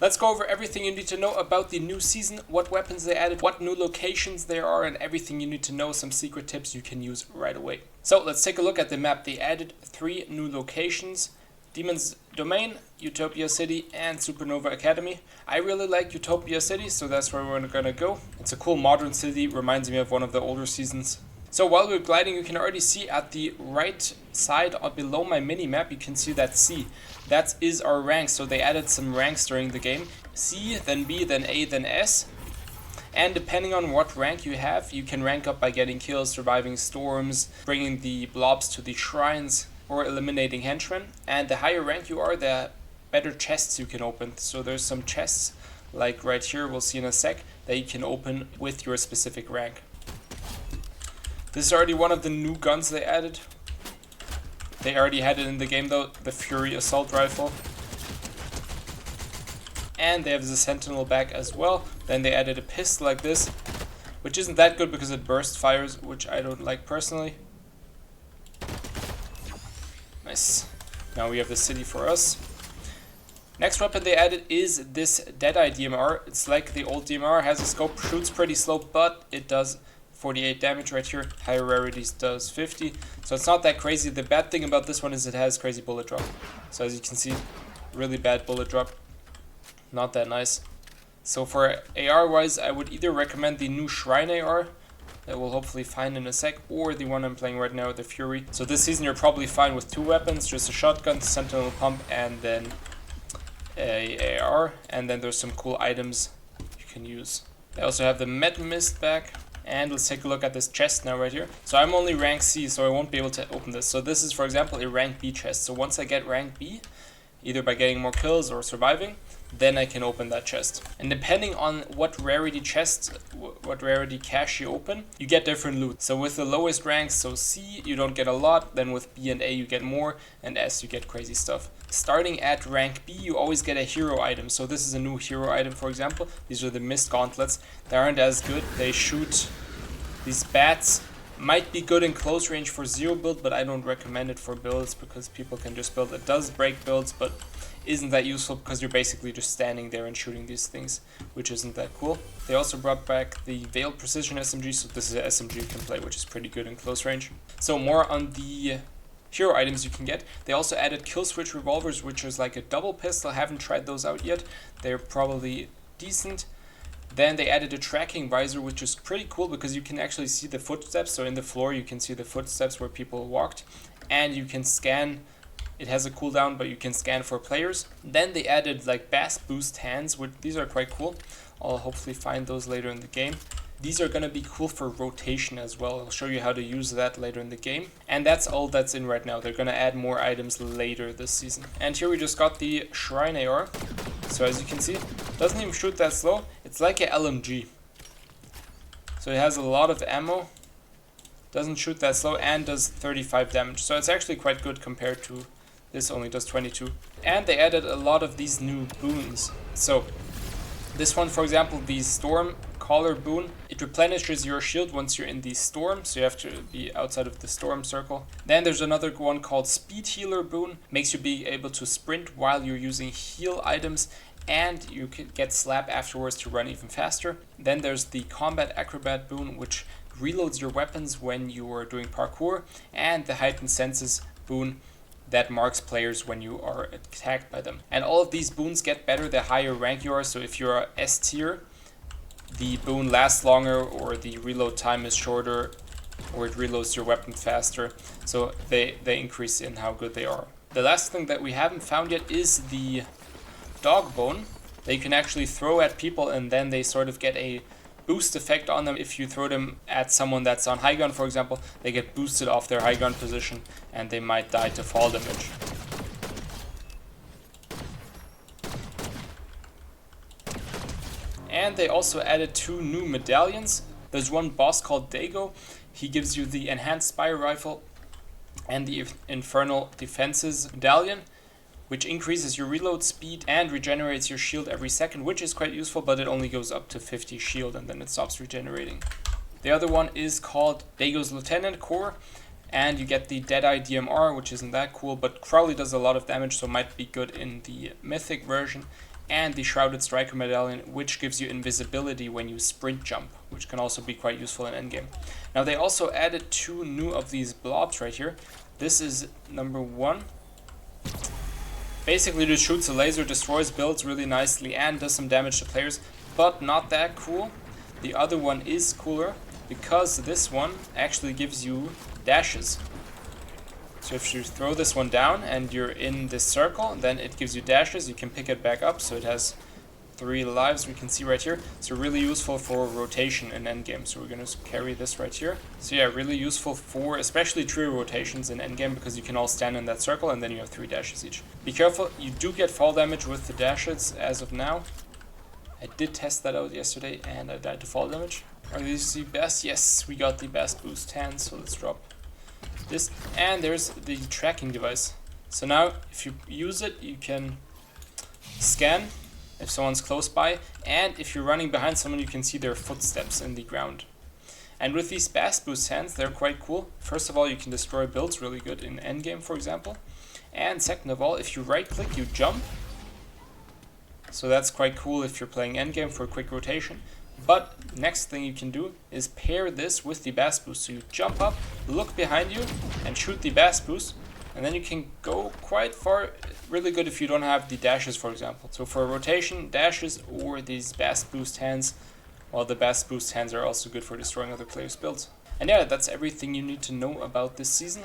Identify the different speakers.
Speaker 1: Let's go over everything you need to know about the new season, what weapons they added, what new locations there are, and everything you need to know, some secret tips you can use right away. So let's take a look at the map. They added 3 new locations: Demon's Domain, Utopia City, and Supernova Academy. I really like Utopia City, so that's where we're gonna go. It's a cool modern city, reminds me of one of the older seasons. So while we're gliding, you can already see at the right side below my mini map, you can see that C. That is our rank, so they added some ranks during the game. C, then B, then A, then S. And depending on what rank you have, you can rank up by getting kills, surviving storms, bringing the blobs to the shrines, or eliminating henchmen. And the higher rank you are, the better chests you can open. So there's some chests, like right here, we'll see in a sec, that you can open with your specific rank. This is already one of the new guns they added. They already had it in the game though, the Fury Assault Rifle. And they have the Sentinel back as well. Then they added a pistol like this, which isn't that good because it burst fires, which I don't like personally. Nice. Now we have the city for us. Next weapon they added is this Deadeye DMR. It's like the old DMR, has a scope, shoots pretty slow, but it does 48 damage right here. Higher rarities does 50. So it's not that crazy. The bad thing about this one is it has crazy bullet drop. So as you can see, really bad bullet drop. Not that nice. So for AR wise, I would either recommend the new Shrine AR that we'll hopefully find in a sec, or the one I'm playing right now, the Fury. So this season you're probably fine with 2 weapons, just a shotgun, Sentinel pump, and then a AR. And then there's some cool items you can use. They also have the Med Mist back. And let's take a look at this chest now right here. So I'm only rank C, so I won't be able to open this. So this is, for example, a rank B chest. So once I get rank B, either by getting more kills or surviving, then I can open that chest. And depending on what rarity chest, what rarity cache you open, you get different loot. So with the lowest ranks, so C, you don't get a lot. Then with B and A, you get more. And S, you get crazy stuff. Starting at rank B, you always get a hero item. So this is a new hero item, for example. These are the Mist Gauntlets. They aren't as good. They shoot these bats. Might be good in close range for 0 build, but I don't recommend it for builds because people can just build. It does break builds, but isn't that useful because you're basically just standing there and shooting these things, which isn't that cool. They also brought back the Veiled Precision SMG, so this is an SMG you can play, which is pretty good in close range. So more on the hero items you can get. They also added kill switch revolvers, which is like a double pistol. Haven't tried those out yet. They're probably decent. Then they added a tracking visor, which is pretty cool because you can actually see the footsteps. So in the floor you can see the footsteps where people walked, and you can scan. It has a cooldown, but you can scan for players. Then they added like bass boost hands, which these are quite cool. I'll hopefully find those later in the game. These are going to be cool for rotation as well. I'll show you how to use that later in the game. And that's all that's in right now. They're going to add more items later this season. And here we just got the Shrine AR. So as you can see, it doesn't even shoot that slow. It's like a LMG. So it has a lot of ammo. Doesn't shoot that slow and does 35 damage. So it's actually quite good compared to this, only does 22. And they added a lot of these new boons. So this one, for example, the Storm Caller boon, it replenishes your shield once you're in the storm, so you have to be outside of the storm circle. Then there's another one called Speed Healer boon, makes you be able to sprint while you're using heal items, and you can get slap afterwards to run even faster. Then there's the Combat Acrobat boon, which reloads your weapons when you are doing parkour, and the Heightened Senses boon that marks players when you are attacked by them. And all of these boons get better the higher rank you are, so if you're S tier, the boon lasts longer, or the reload time is shorter, or it reloads your weapon faster. So they increase in how good they are. The last thing that we haven't found yet is the dog bone. They can actually throw at people and then they sort of get a boost effect on them. If you throw them at someone that's on high gun, for example, they get boosted off their high gun position and they might die to fall damage. And they also added 2 new medallions. There's one boss called Dago. He gives you the Enhanced Spire Rifle and the Infernal Defenses medallion, which increases your reload speed and regenerates your shield every second, which is quite useful, but it only goes up to 50 shield and then it stops regenerating. The other one is called Dago's Lieutenant Core, and you get the Deadeye DMR, which isn't that cool, but probably does a lot of damage, so might be good in the Mythic version. and the Shrouded Striker Medallion, which gives you invisibility when you sprint jump, which can also be quite useful in endgame. Now they also added 2 new of these blobs right here. This is number 1. Basically just shoots a laser, destroys builds really nicely, and does some damage to players, but not that cool. The other one is cooler, because this one actually gives you dashes. So if you throw this one down and you're in this circle, then it gives you dashes. You can pick it back up, so it has 3 lives we can see right here. So really useful for rotation in endgame. So we're going to carry this right here. So yeah, really useful for especially trio rotations in endgame, because you can all stand in that circle and then you have 3 dashes each. Be careful, you do get fall damage with the dashes as of now. I did test that out yesterday and I died to fall damage. Are these the best? Yes, we got the best boost hands, so let's drop this. And there's the tracking device. So now if you use it, you can scan if someone's close by, and if you're running behind someone, you can see their footsteps in the ground. And with these Bass Boost hands, they're quite cool. First of all, you can destroy builds really good in endgame, for example. And second of all, if you right click, you jump. So that's quite cool if you're playing endgame for a quick rotation. But next thing you can do is pair this with the Bass Boost. So you jump up, look behind you, and shoot the Bass Boost. And then you can go quite far. Really good if you don't have the dashes, for example. So for rotation, dashes or these Bass Boost hands. Well, the Bass Boost hands are also good for destroying other players' builds. And yeah, that's everything you need to know about this season.